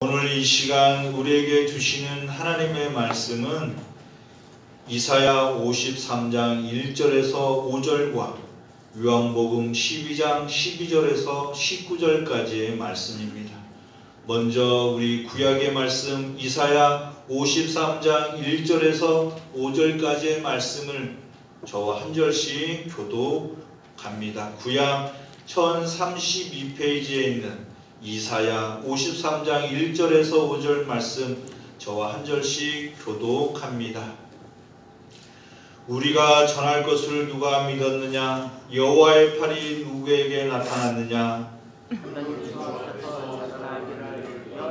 오늘 이 시간 우리에게 주시는 하나님의 말씀은 이사야 53장 1절에서 5절과 요한복음 12장 12절에서 19절까지의 말씀입니다. 먼저 우리 구약의 말씀 이사야 53장 1절에서 5절까지의 말씀을 저와 한 절씩 교독합니다. 구약 1032페이지에 있는 이사야 53장 1절에서 5절 말씀 저와 한 절씩 교독합니다. 우리가 전할 것을 누가 믿었느냐? 여호와의 팔이 누구에게 나타났느냐?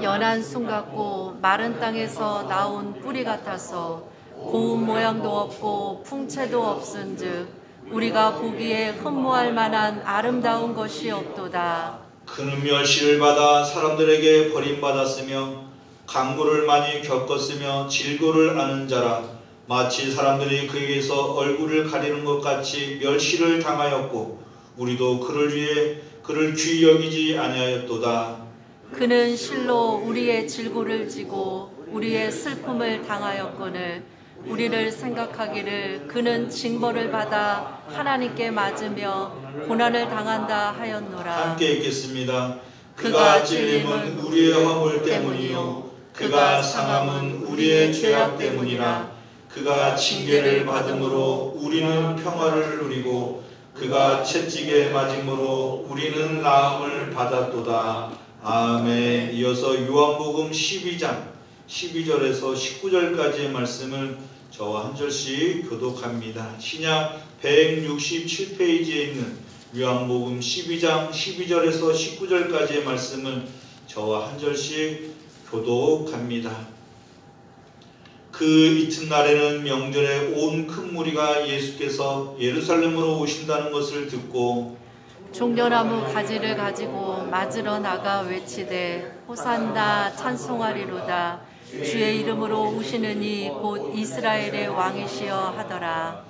연한 순 같고 마른 땅에서 나온 뿌리 같아서 고운 모양도 없고 풍채도 없은즉 우리가 보기에 흠모할 만한 아름다운 것이 없도다. 그는 멸시를 받아 사람들에게 버림받았으며 강구를 많이 겪었으며 질고를 아는 자라. 마치 사람들이 그에게서 얼굴을 가리는 것 같이 멸시를 당하였고 우리도 그를 위해 그를 귀히 여기지 아니하였도다. 그는 실로 우리의 질고를 지고 우리의 슬픔을 당하였거늘 우리를 생각하기를 그는 징벌을 받아 하나님께 맞으며 고난을 당한다 하였노라. 함께 읽겠습니다. 그가 찔림은 우리의 허물 때문이요 그가 상함은 우리의 죄악 때문이라. 그가 징계를 받음으로 우리는 평화를 누리고 그가 채찍에 맞음으로 우리는 나음을 받았도다. 아멘. 이어서 요한복음 12장 12절에서 19절까지의 말씀을 저와 한 절씩 교독합니다. 신약 167페이지에 있는 요한복음 12장 12절에서 19절까지의 말씀을 저와 한 절씩 교독합니다. 그 이튿날에는 명절에 온 큰 무리가 예수께서 예루살렘으로 오신다는 것을 듣고 종려나무 가지를 가지고 맞으러 나가 외치되 호산나 찬송하리로다. 주의 이름으로 오시는 이 곧 이스라엘의 왕이시여 하더라.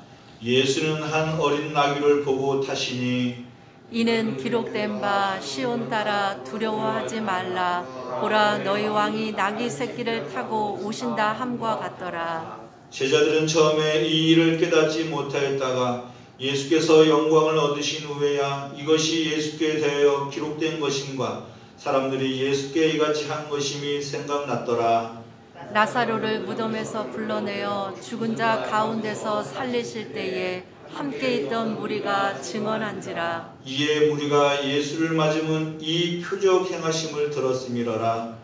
예수는 한 어린 나귀를 보고 타시니 이는 기록된 바 시온 딸아 두려워하지 말라. 보라 너희 왕이 나귀 새끼를 타고 오신다 함과 같더라. 제자들은 처음에 이 일을 깨닫지 못하였다가 예수께서 영광을 얻으신 후에야 이것이 예수께 대하여 기록된 것인가 사람들이 예수께 이같이 한 것임이 생각났더라. 나사로를 무덤에서 불러내어 죽은 자 가운데서 살리실 때에 함께 있던 무리가 증언한지라. 이에 무리가 예수를 맞으면 이 표적 행하심을 들었음이러라.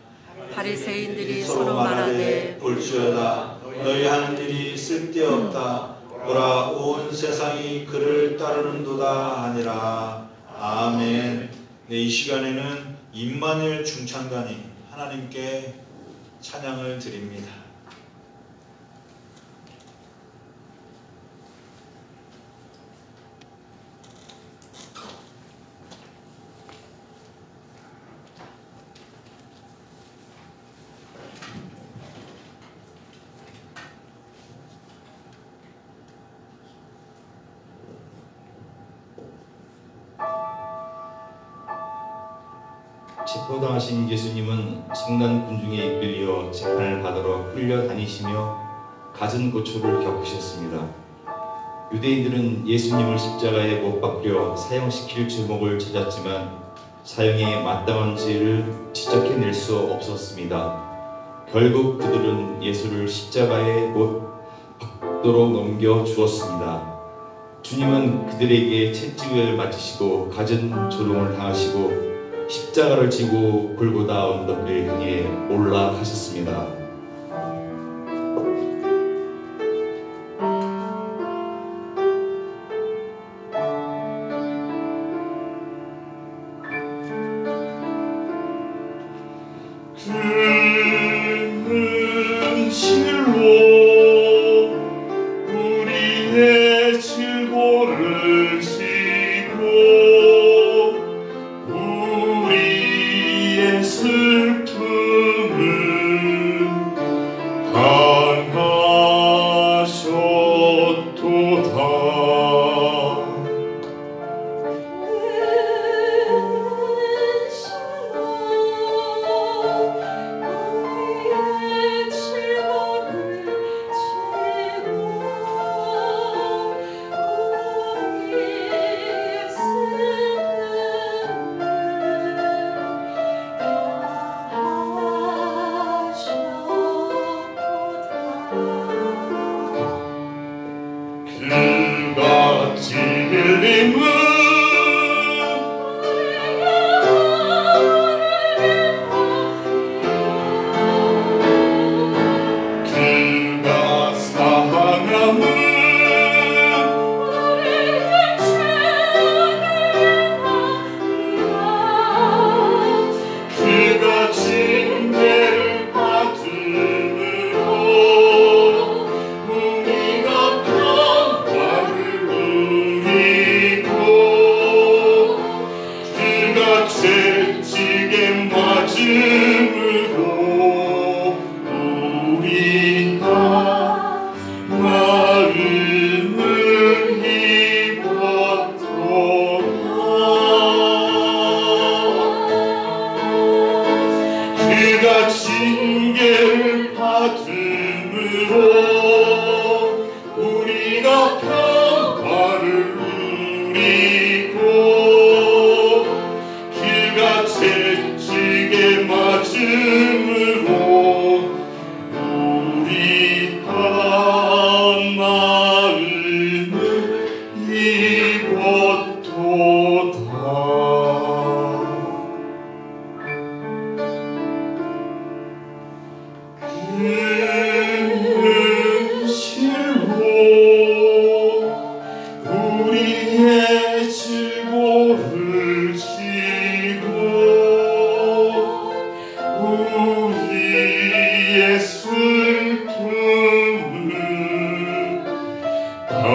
바리새인들이 서로 말하되 볼지어다 너희 하는 일이 쓸데없다. 보라 온 세상이 그를 따르는도다 하니라. 아멘. 네, 이 시간에는 임마누엘 중창단이 하나님께 찬양을 드립니다. 체포당하신 예수님은 성난 군중에 이끌려 재판을 받으러 끌려다니시며 갖은 고초를 겪으셨습니다. 유대인들은 예수님을 십자가에 못 박혀 사형시킬 제목을 찾았지만 사형에 마땅한 죄를 지적해낼 수 없었습니다. 결국 그들은 예수를 십자가에 못 박도록 넘겨 주었습니다. 주님은 그들에게 채찍을 맞으시고 갖은 조롱을 당하시고 십자가를 지고 골고다 언덕을 향해 올라가셨습니다. 그는 실로 우리의 질고를 지고 우리의 슬픔을 당하셨도다. 그가 징계를 받음으로 우리가 평화를 누리고 그가 채찍에 맞음으로 우리가 나음을 입었도다. 그는 실로 우리의 질고를 지고 우리의 슬픔을 당하셨도다.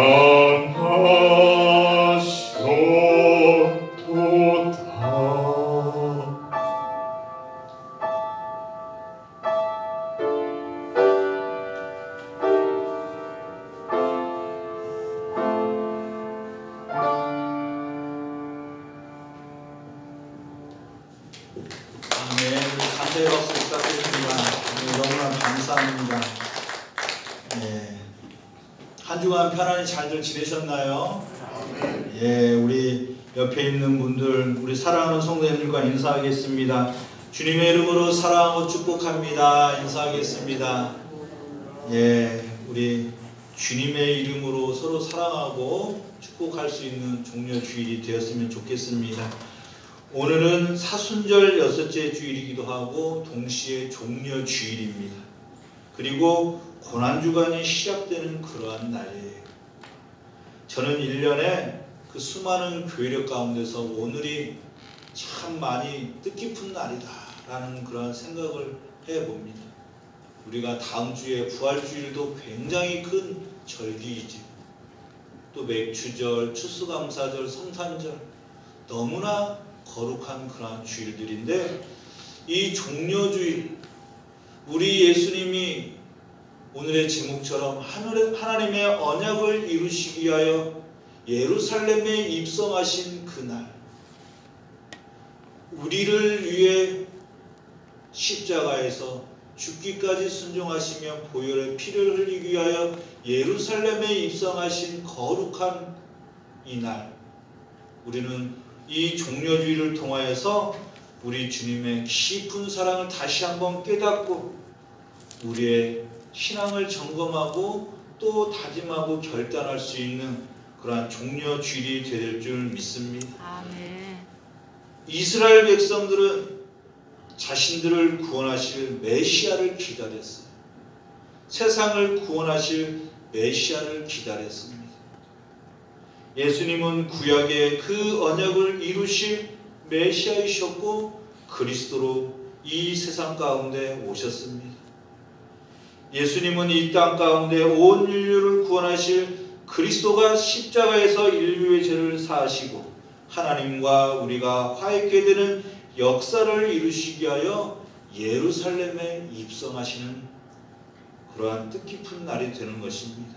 아멘. 감사의 박수 부탁드립니다. 너무나 감사합니다. 예. 한 주간 편안히 잘들 지내셨나요? 예, 우리 옆에 있는 분들, 우리 사랑하는 성도님들과 인사하겠습니다. 주님의 이름으로 사랑하고 축복합니다. 인사하겠습니다. 예, 우리 주님의 이름으로 서로 사랑하고 축복할 수 있는 종려 주일이 되었으면 좋겠습니다. 오늘은 사순절 6째 주일이기도 하고 동시에 종려 주일입니다. 그리고 고난주간이 시작되는 그러한 날이에요. 저는 1년에 그 수많은 교회력 가운데서 오늘이 참 많이 뜻깊은 날이다 라는 그런 생각을 해봅니다. 우리가 다음 주에 부활주일도 굉장히 큰 절기이지, 또 맥주절, 추수감사절, 성탄절 너무나 거룩한 그러한 주일들인데, 이 종려주일 우리 예수님이 오늘의 제목처럼 하나님의 언약을 이루시기 위하여 예루살렘에 입성하신 그날, 우리를 위해 십자가에서 죽기까지 순종하시며 보혈의 피를 흘리기 위하여 예루살렘에 입성하신 거룩한 이날, 우리는 이 종려주의를 통하여서 우리 주님의 깊은 사랑을 다시 한번 깨닫고 우리의 신앙을 점검하고 또 다짐하고 결단할 수 있는 그러한 종려주일이 될 줄 믿습니다. 아멘. 이스라엘 백성들은 자신들을 구원하실 메시아를 기다렸어요. 세상을 구원하실 메시아를 기다렸습니다. 예수님은 구약의 그 언약을 이루실 메시아이셨고 그리스도로 이 세상 가운데 오셨습니다. 예수님은 이 땅 가운데 온 인류를 구원하실 그리스도가 십자가에서 인류의 죄를 사하시고 하나님과 우리가 화해케 되는 역사를 이루시기 위하여 예루살렘에 입성하시는 그러한 뜻깊은 날이 되는 것입니다.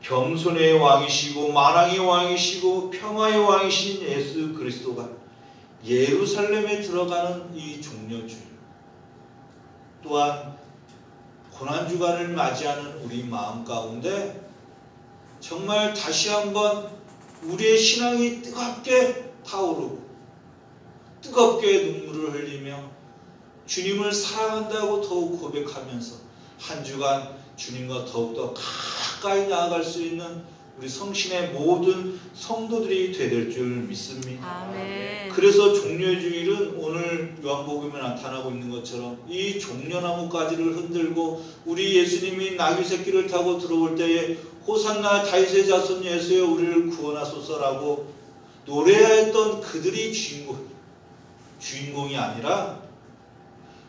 겸손의 왕이시고 만왕의 왕이시고 평화의 왕이신 예수 그리스도가 예루살렘에 들어가는 이 종려주일, 또한 고난주간을 맞이하는 우리 마음 가운데 정말 다시 한번 우리의 신앙이 뜨겁게 타오르고 뜨겁게 눈물을 흘리며 주님을 사랑한다고 더욱 고백하면서 한 주간 주님과 더욱더 가까이 나아갈 수 있는 우리 성신의 모든 성도들이 되될 줄 믿습니다. 아멘. 그래서 종려주일은 오늘 요한복음에 나타나고 있는 것처럼 이 종려나무 가지를 흔들고 우리 예수님이 나귀 새끼를 타고 들어올 때에 호산나 다윗의 자손 예수여 우리를 구원하소서라고 노래하였던 그들이 주인공이 아니라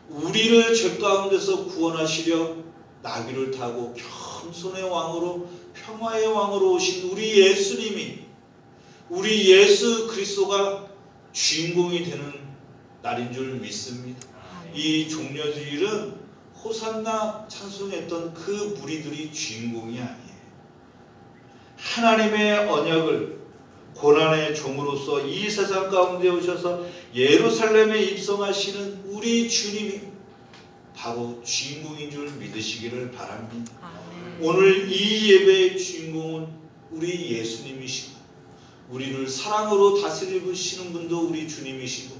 우리를 죄 가운데서 구원하시려 나귀를 타고 겸손의 왕으로 평화의 왕으로 오신 우리 예수님이, 우리 예수 그리스도가 주인공이 되는 날인 줄 믿습니다. 이 종려주일은 호산나 찬송했던 그 무리들이 주인공이 아니에요. 하나님의 언약을 고난의 종으로서 이 세상 가운데 오셔서 예루살렘에 입성하시는 우리 주님이 바로 주인공인 줄 믿으시기를 바랍니다. 아멘. 오늘 이 예배의 주인공은 우리 예수님이시고 우리를 사랑으로 다스리시는 분도 우리 주님이시고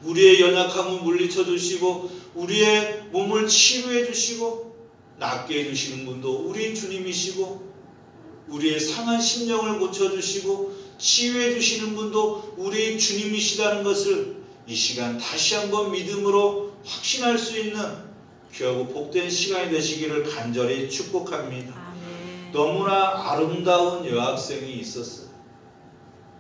우리의 연약함을 물리쳐 주시고 우리의 몸을 치유해 주시고 낫게 해주시는 분도 우리 주님이시고 우리의 상한 심령을 고쳐주시고 치유해 주시는 분도 우리 주님이시다는 것을 이 시간 다시 한번 믿음으로 확신할 수 있는 귀하고 복된 시간이 되시기를 간절히 축복합니다. 아멘. 너무나 아름다운 여학생이 있었어요.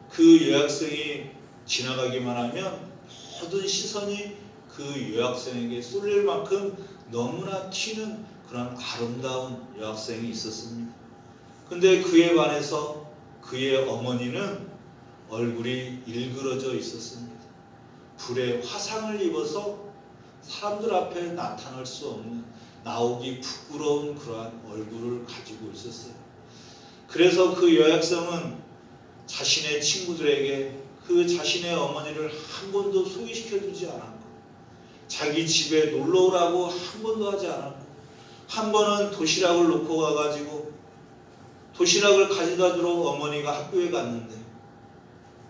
그 여학생이 지나가기만 하면 모든 시선이 그 여학생에게 쏠릴 만큼 너무나 튀는 그런 아름다운 여학생이 있었습니다. 근데 그에 반해서 그의 어머니는 얼굴이 일그러져 있었습니다. 불에 화상을 입어서 사람들 앞에 나타날 수 없는 나오기 부끄러운 그러한 얼굴을 가지고 있었어요. 그래서 그 여학생은 자신의 친구들에게 그 자신의 어머니를 한 번도 소개시켜주지 않았고 자기 집에 놀러오라고 한 번도 하지 않았고 한 번은 도시락을 놓고 가가지고 도시락을 가져다 주러 어머니가 학교에 갔는데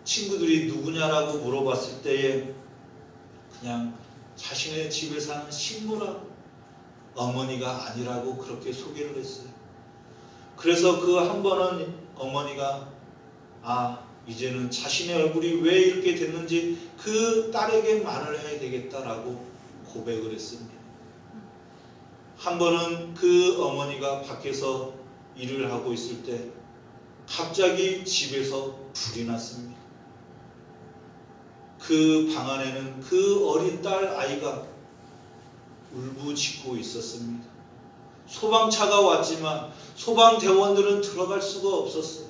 친구들이 누구냐라고 물어봤을 때에 그냥 자신의 집에 사는 식모라고 어머니가 아니라고 그렇게 소개를 했어요. 그래서 그 한 번은 어머니가 이제는 자신의 얼굴이 왜 이렇게 됐는지 그 딸에게 말을 해야 되겠다라고 고백을 했습니다. 한 번은 그 어머니가 밖에서 일을 하고 있을 때 갑자기 집에서 불이 났습니다. 그 방 안에는 그 어린 딸 아이가 울부짖고 있었습니다. 소방차가 왔지만 소방대원들은 들어갈 수가 없었어요.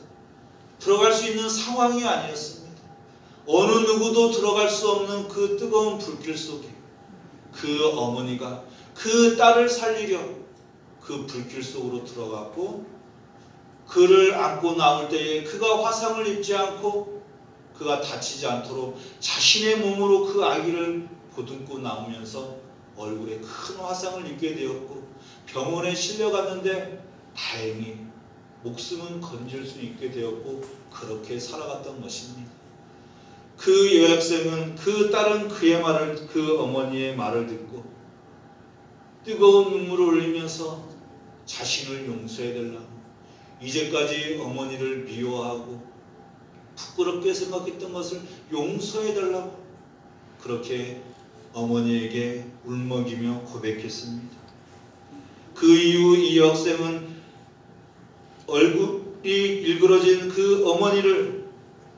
들어갈 수 있는 상황이 아니었습니다. 어느 누구도 들어갈 수 없는 그 뜨거운 불길 속에 그 어머니가 그 딸을 살리려 그 불길 속으로 들어갔고 그를 안고 나올 때에 그가 화상을 입지 않고 그가 다치지 않도록 자신의 몸으로 그 아기를 보듬고 나오면서 얼굴에 큰 화상을 입게 되었고 병원에 실려갔는데 다행히 목숨은 건질 수 있게 되었고 그렇게 살아갔던 것입니다. 그 여학생은 그 딸은 그 어머니의 말을 듣고 뜨거운 눈물을 흘리면서 자신을 용서해달라고 이제까지 어머니를 미워하고 부끄럽게 생각했던 것을 용서해달라고 그렇게 어머니에게 울먹이며 고백했습니다. 그 이후 이 여학생은 얼굴이 일그러진 그 어머니를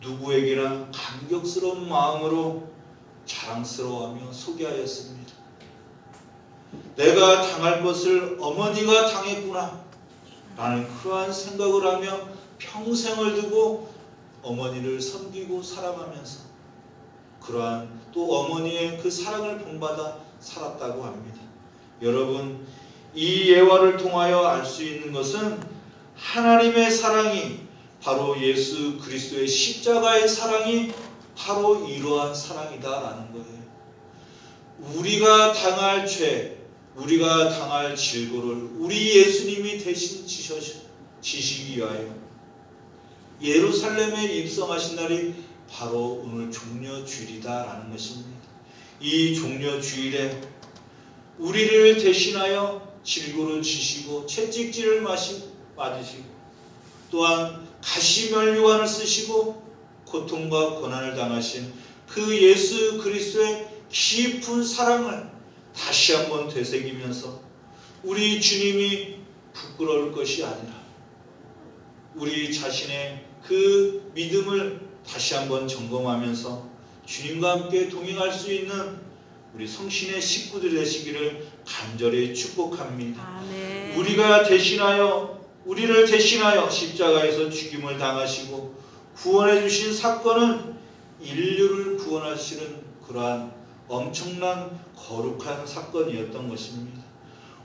누구에게나 감격스러운 마음으로 자랑스러워하며 소개하였습니다. 내가 당할 것을 어머니가 당했구나 라는 그러한 생각을 하며 평생을 두고 어머니를 섬기고 사랑하면서 그러한 또 어머니의 그 사랑을 본받아 살았다고 합니다. 여러분, 이 예화를 통하여 알 수 있는 것은 하나님의 사랑이 바로 예수 그리스도의 십자가의 사랑이 바로 이러한 사랑이다라는 거예요. 우리가 당할 죄, 우리가 당할 질고를 우리 예수님이 대신 지시기 위하여 예루살렘에 입성하신 날이 바로 오늘 종려주일이다라는 것입니다. 이 종려주일에 우리를 대신하여 질고를 지시고 채찍질을 맞으시고 또한 가시면류관을 쓰시고 고통과 고난을 당하신 그 예수 그리스도의 깊은 사랑을 다시 한번 되새기면서 우리 주님이 부끄러울 것이 아니라 우리 자신의 그 믿음을 다시 한번 점검하면서 주님과 함께 동행할 수 있는 우리 성신의 식구들이 되시기를 간절히 축복합니다. 아멘. 우리를 대신하여 십자가에서 죽임을 당하시고 구원해 주신 사건은 인류를 구원하시는 그러한 엄청난 거룩한 사건이었던 것입니다.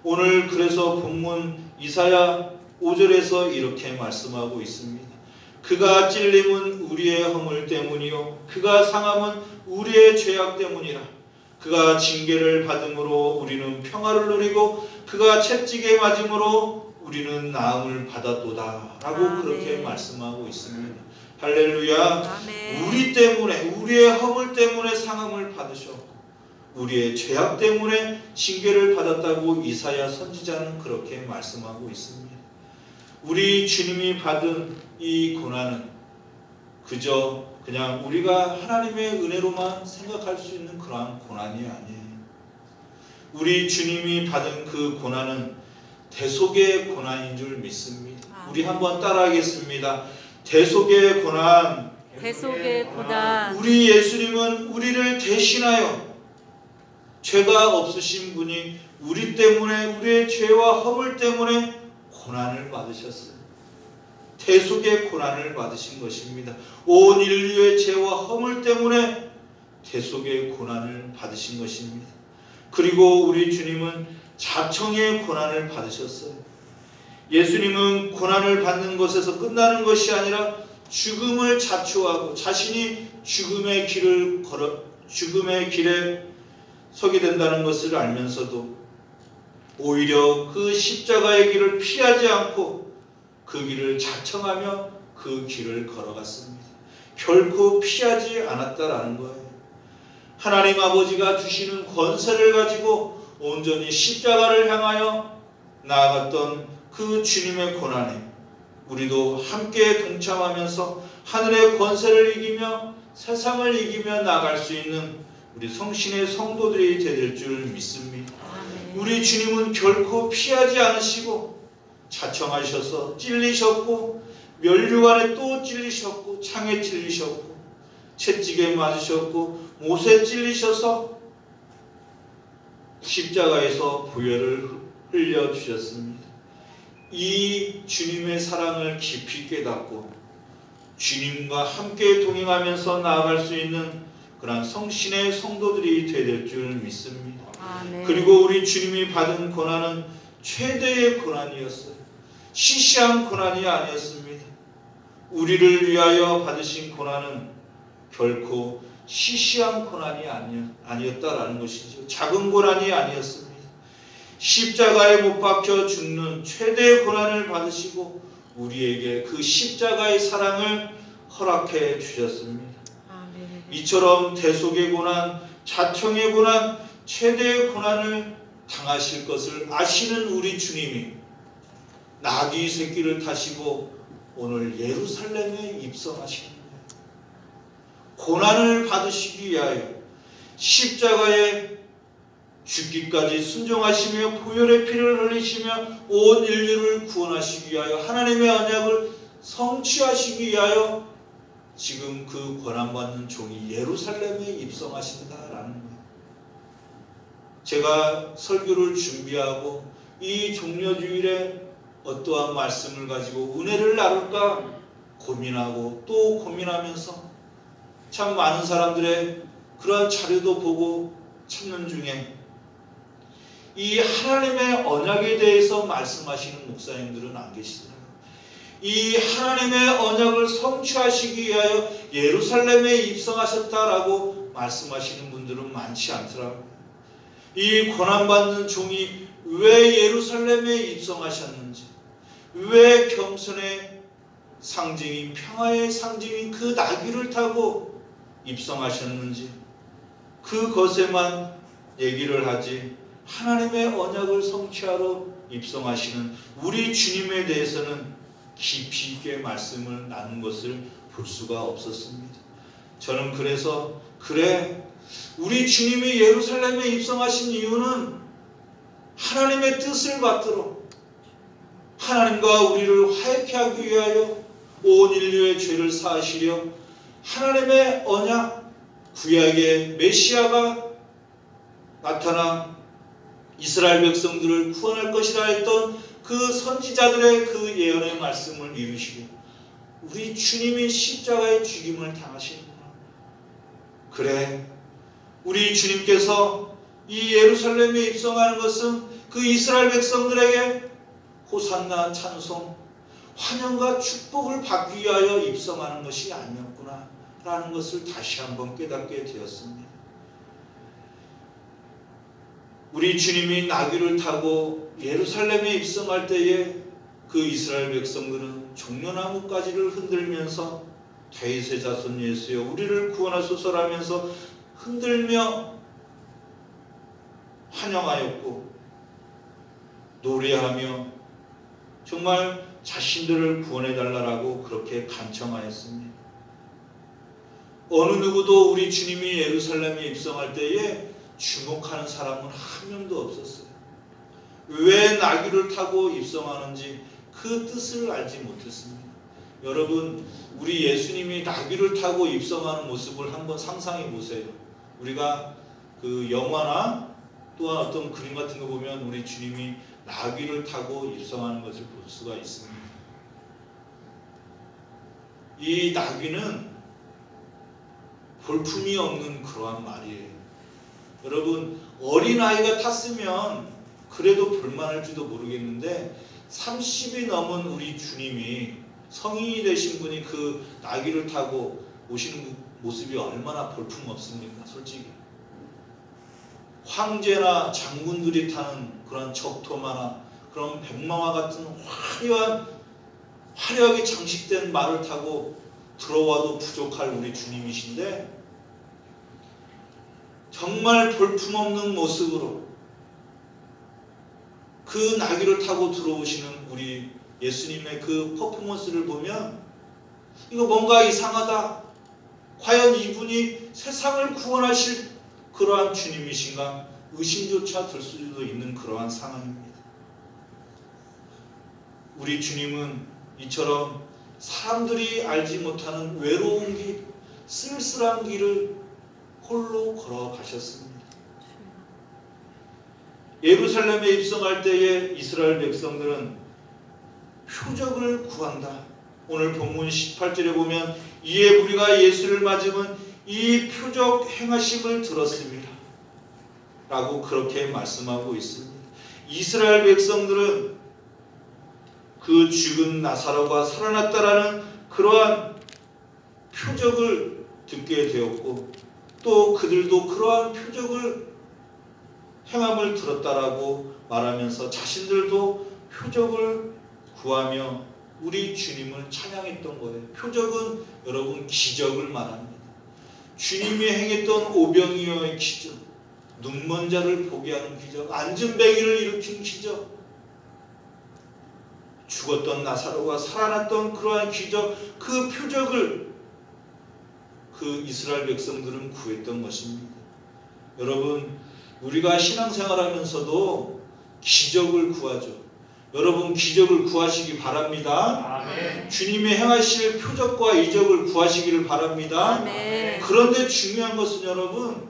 오늘 그래서 본문 이사야 5절에서 이렇게 말씀하고 있습니다. 그가 찔림은 우리의 허물 때문이요 그가 상함은 우리의 죄악 때문이라. 그가 징계를 받음으로 우리는 평화를 누리고 그가 채찍에 맞음으로 우리는 나음을 받았도다 라고 아멘. 그렇게 말씀하고 있습니다. 할렐루야. 아멘. 우리 때문에, 우리의 허물 때문에 상함을 받으셨고 우리의 죄악 때문에 징계를 받았다고 이사야 선지자는 그렇게 말씀하고 있습니다. 우리 주님이 받은 이 고난은 그저 그냥 우리가 하나님의 은혜로만 생각할 수 있는 그러한 고난이 아니에요. 우리 주님이 받은 그 고난은 대속의 고난인 줄 믿습니다. 우리 한번 따라하겠습니다. 대속의 고난. 대속의 고난. 우리 예수님은 우리를 대신하여 죄가 없으신 분이 우리 때문에, 우리의 죄와 허물 때문에 고난을 받으셨어요. 대속의 고난을 받으신 것입니다. 온 인류의 죄와 허물 때문에 대속의 고난을 받으신 것입니다. 그리고 우리 주님은 자청의 고난을 받으셨어요. 예수님은 고난을 받는 것에서 끝나는 것이 아니라 죽음을 자초하고 자신이 죽음의 길에 서게 된다는 것을 알면서도 오히려 그 십자가의 길을 피하지 않고 그 길을 자청하며 그 길을 걸어갔습니다. 결코 피하지 않았다라는 거예요. 하나님 아버지가 주시는 권세를 가지고 온전히 십자가를 향하여 나아갔던 그 주님의 고난에 우리도 함께 동참하면서 하늘의 권세를 이기며 세상을 이기며 나아갈 수 있는 우리 성신의 성도들이 될 줄 믿습니다. 아멘. 우리 주님은 결코 피하지 않으시고 자청하셔서 찔리셨고 면류관에 또 찔리셨고 창에 찔리셨고 채찍에 맞으셨고 못에 찔리셔서 십자가에서 보혈을 흘려주셨습니다. 이 주님의 사랑을 깊이 깨닫고 주님과 함께 동행하면서 나아갈 수 있는 그러한 성신의 성도들이 되될 줄 믿습니다. 아멘. 그리고 우리 주님이 받은 고난은 최대의 고난이었어요. 시시한 고난이 아니었습니다. 우리를 위하여 받으신 고난은 결코 시시한 고난이 아니었다라는 것이죠. 작은 고난이 아니었습니다. 십자가에 못 박혀 죽는 최대의 고난을 받으시고 우리에게 그 십자가의 사랑을 허락해 주셨습니다. 아멘. 이처럼 대속의 고난, 자청의 고난, 최대의 고난을 당하실 것을 아시는 우리 주님이 나귀 새끼를 타시고 오늘 예루살렘에 입성하시는 거예요. 고난을 받으시기 위하여 십자가에 죽기까지 순종하시며 보혈의 피를 흘리시며 온 인류를 구원하시기 위하여 하나님의 언약을 성취하시기 위하여 지금 그 고난받는 종이 예루살렘에 입성하신다라는 거예요. 제가 설교를 준비하고 이 종려주일에 어떠한 말씀을 가지고 은혜를 나눌까 고민하고 또 고민하면서 참 많은 사람들의 그러한 자료도 보고 찾는 중에 이 하나님의 언약에 대해서 말씀하시는 목사님들은 안 계시더라고요. 이 하나님의 언약을 성취하시기 위하여 예루살렘에 입성하셨다라고 말씀하시는 분들은 많지 않더라고요. 이 고난받는 종이 왜 예루살렘에 입성하셨는지, 왜 겸손의 상징인 평화의 상징인 그 나귀를 타고 입성하셨는지 그것에만 얘기를 하지 하나님의 언약을 성취하러 입성하시는 우리 주님에 대해서는 깊이 있게 말씀을 나눈 것을 볼 수가 없었습니다. 저는 그래서 우리 주님이 예루살렘에 입성하신 이유는 하나님의 뜻을 받들어 하나님과 우리를 화해케 하기 위하여 온 인류의 죄를 사하시려 하나님의 언약 구약의 메시아가 나타나 이스라엘 백성들을 구원할 것이라 했던 그 선지자들의 그 예언의 말씀을 이루시고 우리 주님이 십자가의 죽임을 당하시는구나. 그래, 우리 주님께서 이 예루살렘에 입성하는 것은 그 이스라엘 백성들에게 호산나 찬송, 환영과 축복을 받기 위하여 입성하는 것이 아니었구나 라는 것을 다시 한번 깨닫게 되었습니다. 우리 주님이 나귀를 타고 예루살렘에 입성할 때에 그 이스라엘 백성들은 종려나무 가지를 흔들면서 다윗의 자손 예수여 우리를 구원하소서라면서 흔들며 환영하였고 노래하며 정말 자신들을 구원해달라고 그렇게 간청하였습니다. 어느 누구도 우리 주님이 예루살렘에 입성할 때에 주목하는 사람은 한 명도 없었어요. 왜 나귀를 타고 입성하는지 그 뜻을 알지 못했습니다. 여러분, 우리 예수님이 나귀를 타고 입성하는 모습을 한번 상상해 보세요. 우리가 그 영화나 또한 어떤 그림 같은 거 보면 우리 주님이 나귀를 타고 입성하는 것을 볼 수가 있습니다. 이 나귀는 볼품이 없는 그러한 말이에요. 여러분, 어린아이가 탔으면 그래도 볼만할지도 모르겠는데 30이 넘은 우리 주님이 성인이 되신 분이 그 나귀를 타고 오시는 모습이 얼마나 볼품 없습니까? 솔직히 황제나 장군들이 타는 그런 적토마나 그런 백마와 같은 화려하게 장식된 말을 타고 들어와도 부족할 우리 주님이신데 정말 볼품없는 모습으로 그 나귀를 타고 들어오시는 우리 예수님의 그 퍼포먼스를 보면 이거 뭔가 이상하다. 과연 이분이 세상을 구원하실 그러한 주님이신가 의심조차 들 수도 있는 그러한 상황입니다. 우리 주님은 이처럼 사람들이 알지 못하는 외로운 길, 쓸쓸한 길을 홀로 걸어가셨습니다. 예루살렘에 입성할 때에 이스라엘 백성들은 표적을 구한다. 오늘 본문 18절에 보면 이에 우리가 예수를 맞으면 이 표적 행하심을 들었습니다. 라고 그렇게 말씀하고 있습니다. 이스라엘 백성들은 그 죽은 나사로가 살아났다라는 그러한 표적을 듣게 되었고 또 그들도 그러한 표적을 행함을 들었다라고 말하면서 자신들도 표적을 구하며 우리 주님을 찬양했던 거예요. 표적은 여러분 기적을 말합니다. 주님이 행했던 오병이어의 기적, 눈먼 자를 보게 하는 기적, 앉은 뱅이를 일으킨 기적, 죽었던 나사로가 살아났던 그러한 기적, 그 표적을 그 이스라엘 백성들은 구했던 것입니다. 여러분, 우리가 신앙생활하면서도 기적을 구하죠. 여러분 기적을 구하시기 바랍니다. 아멘. 주님이 행하실 표적과 이적을 구하시기를 바랍니다. 아멘. 그런데 중요한 것은 여러분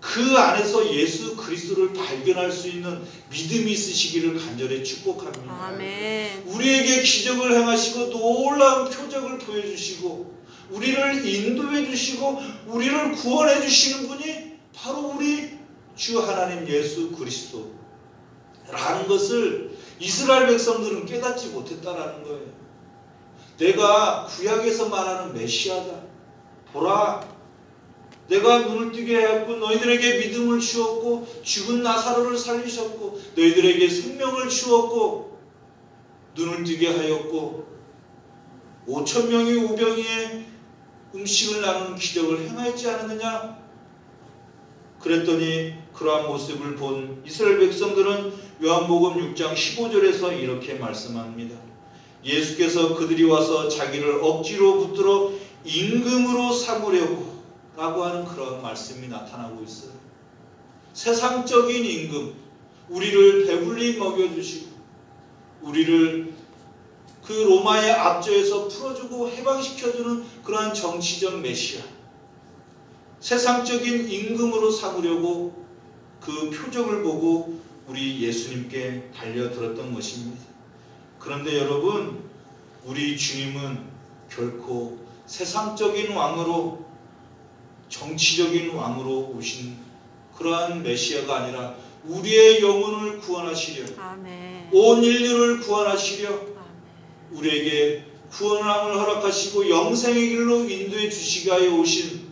그 안에서 예수 그리스도를 발견할 수 있는 믿음이 있으시기를 간절히 축복합니다. 아멘. 우리에게 기적을 행하시고 놀라운 표적을 보여주시고 우리를 인도해 주시고 우리를 구원해 주시는 분이 바로 우리 주 하나님 예수 그리스도라는 것을 이스라엘 백성들은 깨닫지 못했다라는 거예요. 내가 구약에서 말하는 메시아다. 보라, 내가 눈을 뜨게 하였고 너희들에게 믿음을 주었고 죽은 나사로를 살리셨고 너희들에게 생명을 주었고 눈을 뜨게 하였고 5,000명이 오병이에 음식을 나누는 기적을 행하지 않았느냐? 그랬더니 그러한 모습을 본 이스라엘 백성들은 요한복음 6장 15절에서 이렇게 말씀합니다. 예수께서 그들이 와서 자기를 억지로 붙들어 임금으로 삼으려고 라고 하는 그런 말씀이 나타나고 있어요. 세상적인 임금, 우리를 배불리 먹여주시고 우리를 그 로마의 압제에서 풀어주고 해방시켜주는 그러한 정치적 메시아, 세상적인 임금으로 삼으려고 그 표적을 보고 우리 예수님께 달려들었던 것입니다. 그런데 여러분, 우리 주님은 결코 세상적인 왕으로 정치적인 왕으로 오신 그러한 메시아가 아니라 우리의 영혼을 구원하시려, 아멘. 온 인류를 구원하시려 아멘. 우리에게 구원함을 허락하시고 영생의 길로 인도해 주시기 위하여 오신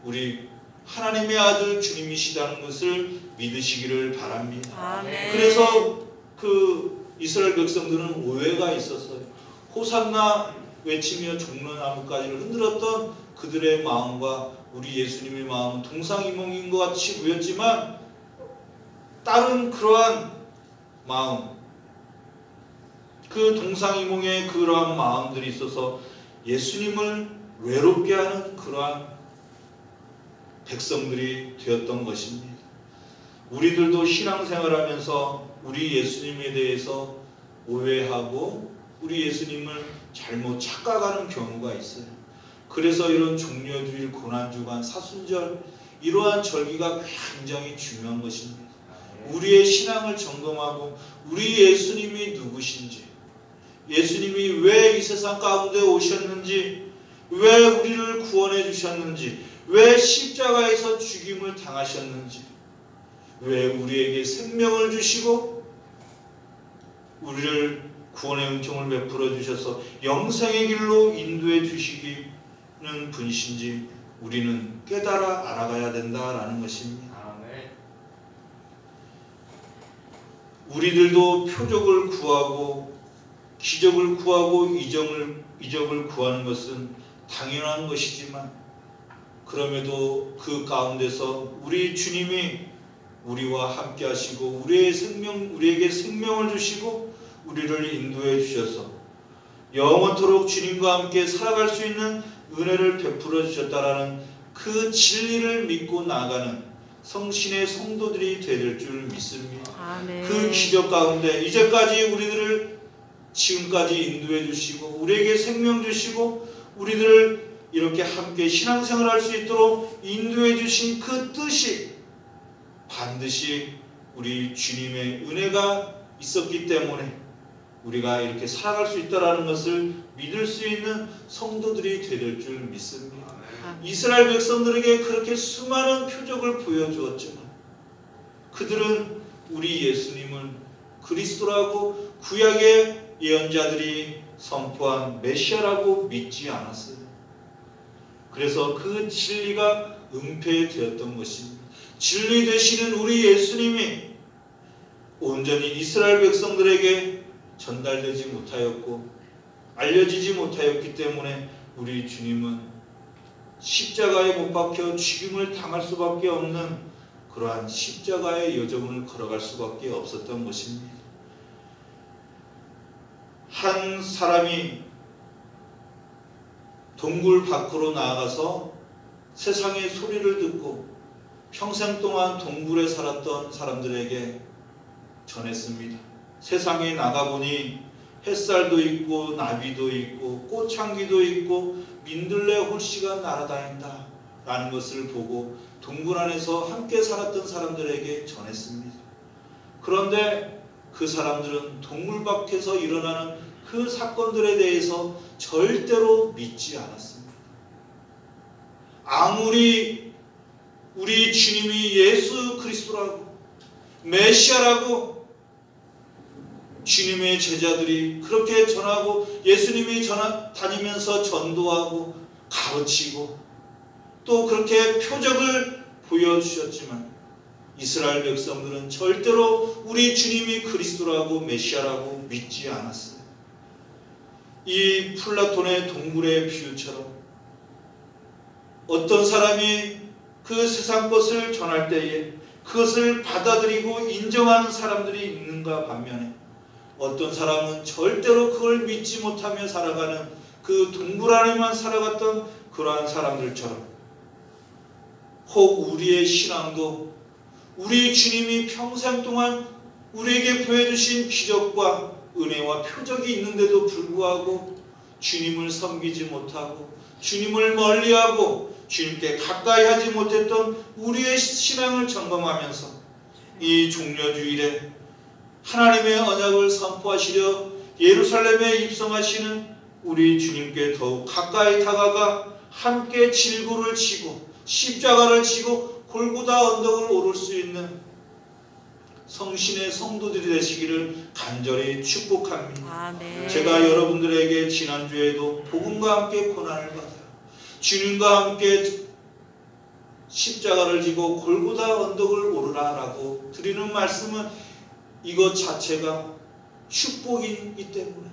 우리 하나님의 아들 주님이시다는 것을 믿으시기를 바랍니다. 아멘. 그래서 그 이스라엘 백성들은 오해가 있었어요. 호산나 외치며 종려나무까지를 흔들었던 그들의 마음과 우리 예수님의 마음은 동상이몽인 것 같이 보였지만 다른 그러한 마음, 그 동상이몽의 그러한 마음들이 있어서 예수님을 외롭게 하는 그러한 백성들이 되었던 것입니다. 우리들도 신앙생활하면서 우리 예수님에 대해서 오해하고 우리 예수님을 잘못 착각하는 경우가 있어요. 그래서 이런 종려주일, 고난주간, 사순절 이러한 절기가 굉장히 중요한 것입니다. 우리의 신앙을 점검하고 우리 예수님이 누구신지, 예수님이 왜 이 세상 가운데 오셨는지, 왜 우리를 구원해 주셨는지, 왜 십자가에서 죽임을 당하셨는지, 왜 우리에게 생명을 주시고 우리를 구원의 은총을 베풀어 주셔서 영생의 길로 인도해 주시기는 분이신지 우리는 깨달아 알아가야 된다라는 것입니다. 우리들도 표적을 구하고 기적을 구하고 이적을 구하는 것은 당연한 것이지만 그럼에도 그 가운데서 우리 주님이 우리와 함께 하시고 우리에게 생명을 주시고 우리를 인도해 주셔서 영원토록 주님과 함께 살아갈 수 있는 은혜를 베풀어 주셨다라는 그 진리를 믿고 나아가는 성신의 성도들이 될 줄 믿습니다. 아멘. 그 기적 가운데 이제까지 우리들을 지금까지 인도해 주시고 우리에게 생명 주시고 우리들을 이렇게 함께 신앙생활 할 수 있도록 인도해 주신 그 뜻이 반드시 우리 주님의 은혜가 있었기 때문에 우리가 이렇게 살아갈 수 있다는 것을 믿을 수 있는 성도들이 될 줄 믿습니다. 이스라엘 백성들에게 그렇게 수많은 표적을 보여주었지만 그들은 우리 예수님을 그리스도라고 구약의 예언자들이 선포한 메시아라고 믿지 않았어요. 그래서 그 진리가 은폐되었던 것입니다. 진리 되시는 우리 예수님이 온전히 이스라엘 백성들에게 전달되지 못하였고 알려지지 못하였기 때문에 우리 주님은 십자가에 못 박혀 죽임을 당할 수밖에 없는 그러한 십자가의 여정을 걸어갈 수밖에 없었던 것입니다. 한 사람이 동굴 밖으로 나아가서 세상의 소리를 듣고 평생 동안 동굴에 살았던 사람들에게 전했습니다. 세상에 나가보니 햇살도 있고 나비도 있고 꽃향기도 있고 민들레 홀씨가 날아다닌다 라는 것을 보고 동굴 안에서 함께 살았던 사람들에게 전했습니다. 그런데 그 사람들은 동굴 밖에서 일어나는 그 사건들에 대해서 절대로 믿지 않았습니다. 아무리 우리 주님이 예수 그리스도라고 메시아라고 주님의 제자들이 그렇게 전하고 예수님이 다니면서 전도하고 가르치고 또 그렇게 표적을 보여주셨지만 이스라엘 백성들은 절대로 우리 주님이 그리스도라고 메시아라고 믿지 않았어요. 이 플라톤의 동굴의 비유처럼 어떤 사람이 그 세상 것을 전할 때에 그것을 받아들이고 인정하는 사람들이 있는가 반면에 어떤 사람은 절대로 그걸 믿지 못하며 살아가는 그 동굴 안에만 살아갔던 그러한 사람들처럼 혹 우리의 신앙도 우리 주님이 평생 동안 우리에게 보여주신 기적과 은혜와 표적이 있는데도 불구하고 주님을 섬기지 못하고 주님을 멀리하고 주님께 가까이 하지 못했던 우리의 신앙을 점검하면서 이 종려주일에 하나님의 언약을 선포하시려 예루살렘에 입성하시는 우리 주님께 더욱 가까이 다가가 함께 질고를 지고 십자가를 지고 골고다 언덕을 오를 수 있는 성신의 성도들이 되시기를 간절히 축복합니다. 아멘. 제가 여러분들에게 지난주에도 복음과 함께 고난을 받아요. 주님과 함께 십자가를 지고 골고다 언덕을 오르라라고 드리는 말씀은 이것 자체가 축복이기 때문에,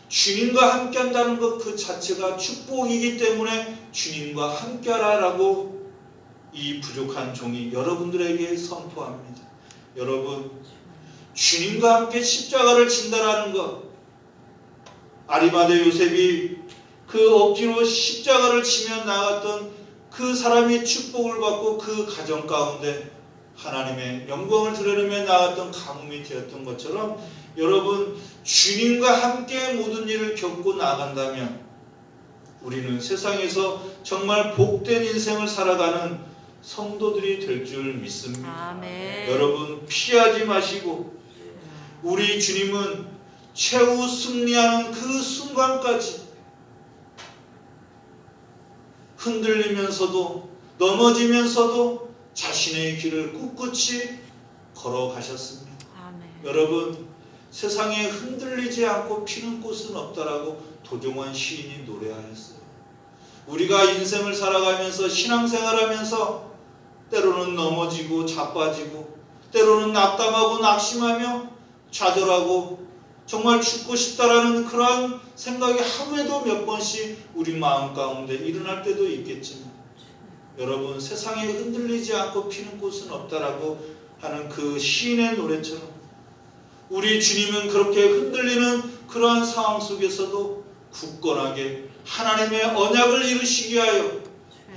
주님과 함께 한다는 것 그 자체가 축복이기 때문에 주님과 함께 하라라고 이 부족한 종이 여러분들에게 선포합니다. 여러분, 주님과 함께 십자가를 진다라는 것, 아리마대 요셉이 그 억지로 십자가를 치며 나갔던 그 사람이 축복을 받고 그 가정 가운데 하나님의 영광을 드러내며 나갔던 가뭄이 되었던 것처럼, 여러분, 주님과 함께 모든 일을 겪고 나간다면 우리는 세상에서 정말 복된 인생을 살아가는 성도들이 될 줄 믿습니다. 아멘. 여러분, 피하지 마시고 우리 주님은 최후 승리하는 그 순간까지 흔들리면서도 넘어지면서도 자신의 길을 꿋꿋이 걸어가셨습니다. 아멘. 여러분, 세상에 흔들리지 않고 피는 꽃은 없다라고 도종환 시인이 노래하였어요. 우리가 인생을 살아가면서 신앙생활하면서 때로는 넘어지고 자빠지고 때로는 낙담하고 낙심하며 좌절하고 정말 죽고 싶다라는 그러한 생각이 하루에도 몇 번씩 우리 마음 가운데 일어날 때도 있겠지만, 여러분, 세상에 흔들리지 않고 피는 꽃은 없다라고 하는 그 시인의 노래처럼 우리 주님은 그렇게 흔들리는 그러한 상황 속에서도 굳건하게 하나님의 언약을 이루시기 위하여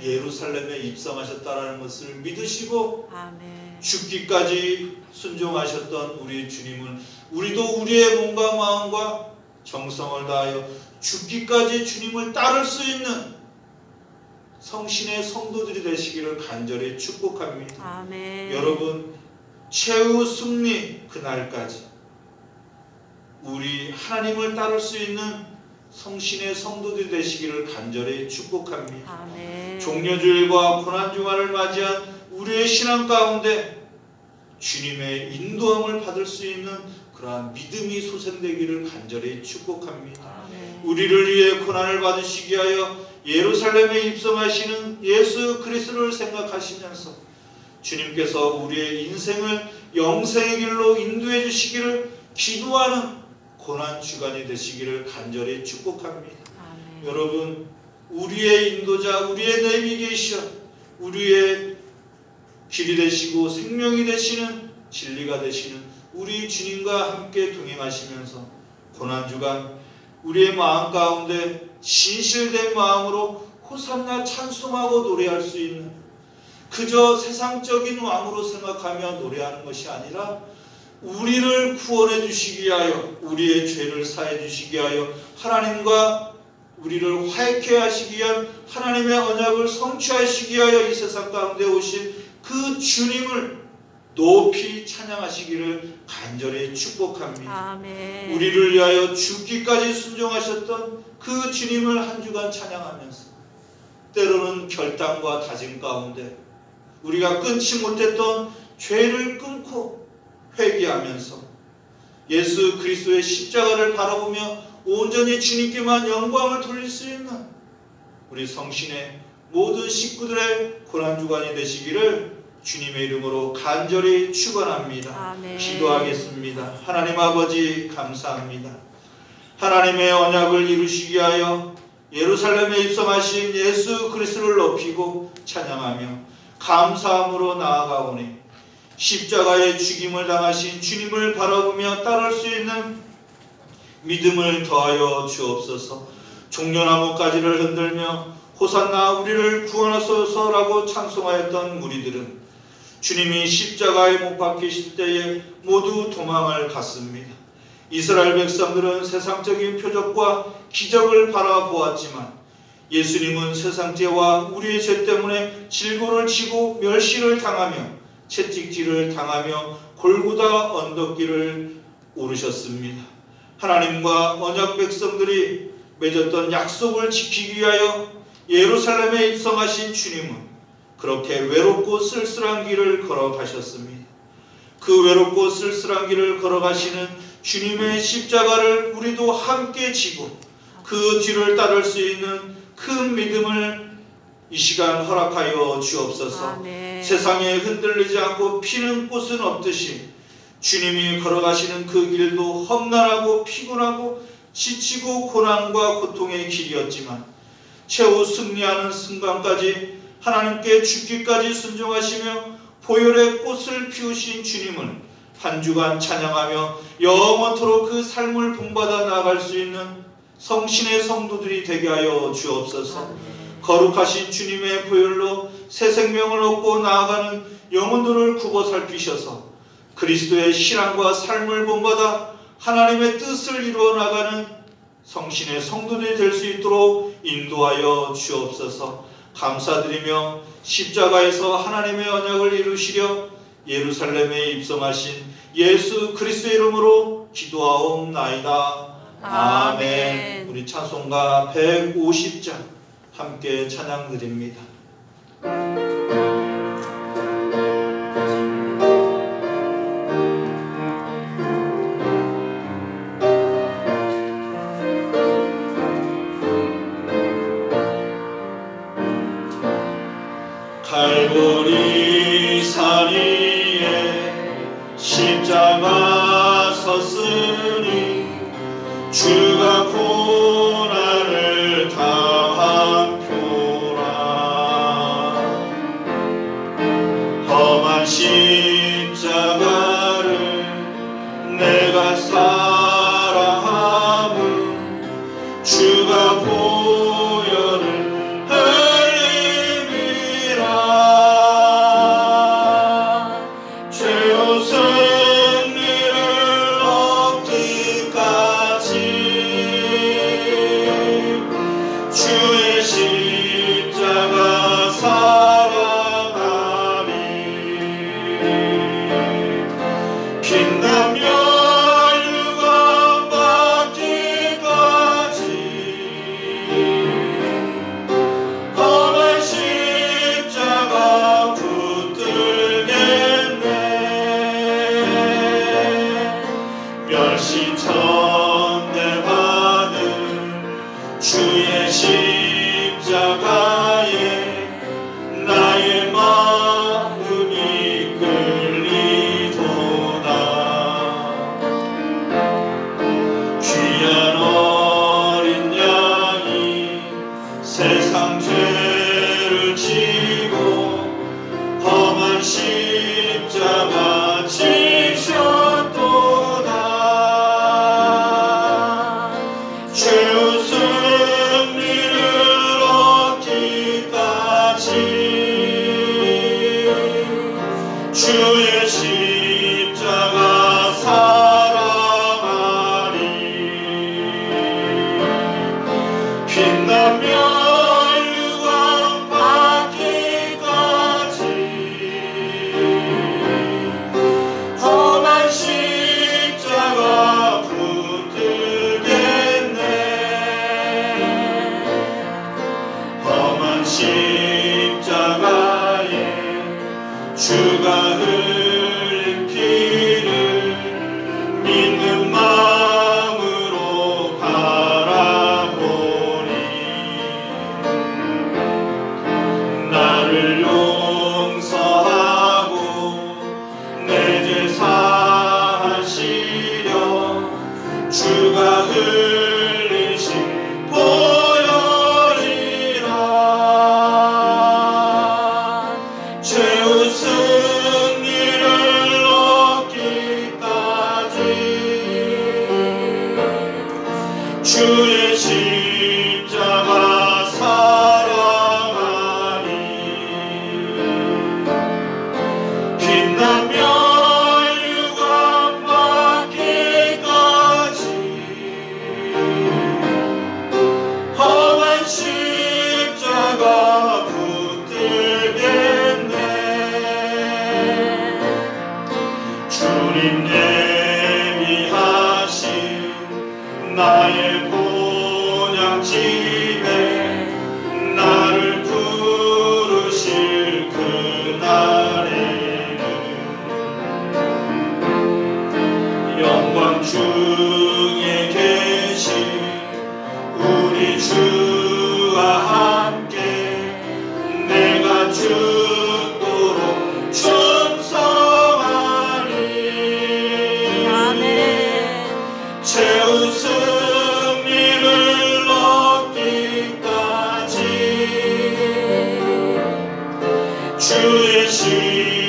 예루살렘에 입성하셨다라는 것을 믿으시고 아멘. 죽기까지 순종하셨던 우리 주님은 우리도 우리의 몸과 마음과 정성을 다하여 죽기까지 주님을 따를 수 있는 성신의 성도들이 되시기를 간절히 축복합니다. 아멘. 여러분, 최후 승리 그날까지 우리 하나님을 따를 수 있는 성신의 성도들이 되시기를 간절히 축복합니다. 아멘. 종려주일과 고난주간을 맞이한 우리의 신앙 가운데 주님의 인도함을 받을 수 있는 그러한 믿음이 솟아되기를 간절히 축복합니다. 아멘. 우리를 위해 고난을 받으시기 위하여 예루살렘에 입성하시는 예수 그리스도를 생각하시면서 주님께서 우리의 인생을 영생의 길로 인도해 주시기를 기도하는 고난주간이 되시기를 간절히 축복합니다. 아멘. 여러분, 우리의 인도자, 우리의 내비게이션, 우리의 길이 되시고 생명이 되시는, 진리가 되시는 우리 주님과 함께 동행하시면서 고난주간 우리의 마음 가운데 진실된 마음으로 호산나 찬송하고 노래할 수 있는, 그저 세상적인 왕으로 생각하며 노래하는 것이 아니라 우리를 구원해 주시기 위하여, 우리의 죄를 사해 주시기 위하여, 하나님과 우리를 화해케 하시기 위한 하나님의 언약을 성취하시기 위하여 이 세상 가운데 오신 그 주님을 높이 찬양하시기를 간절히 축복합니다. 아멘. 우리를 위하여 죽기까지 순종하셨던 그 주님을 한 주간 찬양하면서 때로는 결단과 다짐 가운데 우리가 끊지 못했던 죄를 끊고 회개하면서 예수 그리스도의 십자가를 바라보며 온전히 주님께만 영광을 돌릴 수 있는 우리 성신의 모든 식구들의 고난주간이 되시기를 주님의 이름으로 간절히 축원합니다. 아멘. 기도하겠습니다. 하나님 아버지, 감사합니다. 하나님의 언약을 이루시기 위하여 예루살렘에 입성하신 예수 그리스도를 높이고 찬양하며 감사함으로 나아가오니 십자가의 죽임을 당하신 주님을 바라보며 따를 수 있는 믿음을 더하여 주옵소서. 종려나무가지를 흔들며 호산나 우리를 구원하소서라고 찬송하였던 무리들은 주님이 십자가에 못 박히실 때에 모두 도망을 갔습니다. 이스라엘 백성들은 세상적인 표적과 기적을 바라보았지만 예수님은 세상죄와 우리의 죄 때문에 질고를 지고 멸시를 당하며 채찍질을 당하며 골고다 언덕길을 오르셨습니다. 하나님과 언약 백성들이 맺었던 약속을 지키기 위하여 예루살렘에 입성하신 주님은 그렇게 외롭고 쓸쓸한 길을 걸어가셨습니다. 그 외롭고 쓸쓸한 길을 걸어가시는 주님의 십자가를 우리도 함께 지고 그 뒤를 따를 수 있는 큰 믿음을 이 시간 허락하여 주옵소서. 아멘. 세상에 흔들리지 않고 피는 꽃은 없듯이 주님이 걸어가시는 그 길도 험난하고 피곤하고 지치고 고난과 고통의 길이었지만 최후 승리하는 순간까지 하나님께 죽기까지 순종하시며 보혈의 꽃을 피우신 주님을 한 주간 찬양하며 영원토록 그 삶을 본받아 나아갈 수 있는 성신의 성도들이 되게 하여 주옵소서. 거룩하신 주님의 보혈로 새 생명을 얻고 나아가는 영혼들을 굽어 살피셔서 그리스도의 신앙과 삶을 본받아 하나님의 뜻을 이루어 나가는 성신의 성도들이 될 수 있도록 인도하여 주옵소서. 감사드리며 십자가에서 하나님의 언약을 이루시려 예루살렘에 입성하신 예수 그리스도의 이름으로 기도하옵나이다. 아멘. 우리 찬송가 150장 함께 찬양드립니다. 갈보리 산 위에 십자가 섰으니 주가 고난을 당한 표라. 험한 십자가를 내가 사랑함은 주가 보혈을 최후 승리를 얻기까지 주의 십자가 사랑하리. 빛나며 유감 받기까지 험한 십자가 붙들겠네. 멸시 천대받은 주의 십자가에 나의 마음이 끌리도다. 귀한 어린 양이 세상 죄를 지고 험한 십자가 지셨도다. 최후 승리를 얻기까지 주의 십자가 사랑하리. 빛나며 유감 받기까지 험한 십자가 붙들겠네. 험한 십자가에 주가 흘린 피를 믿는 마음으로 바라보니 나를 용서하고 내 죄 사하시려 주가 흘리신 보혈이라. 최후 승리를 얻기까지 주의 십자가 사랑하리. 빛나며 유감 받기까지 험한 십자가 붙들겠네. 주님 예비하신 나의 본향집에 나를 부르실 그날에는 영광 중에 계신 우리 주와 함께 주의 신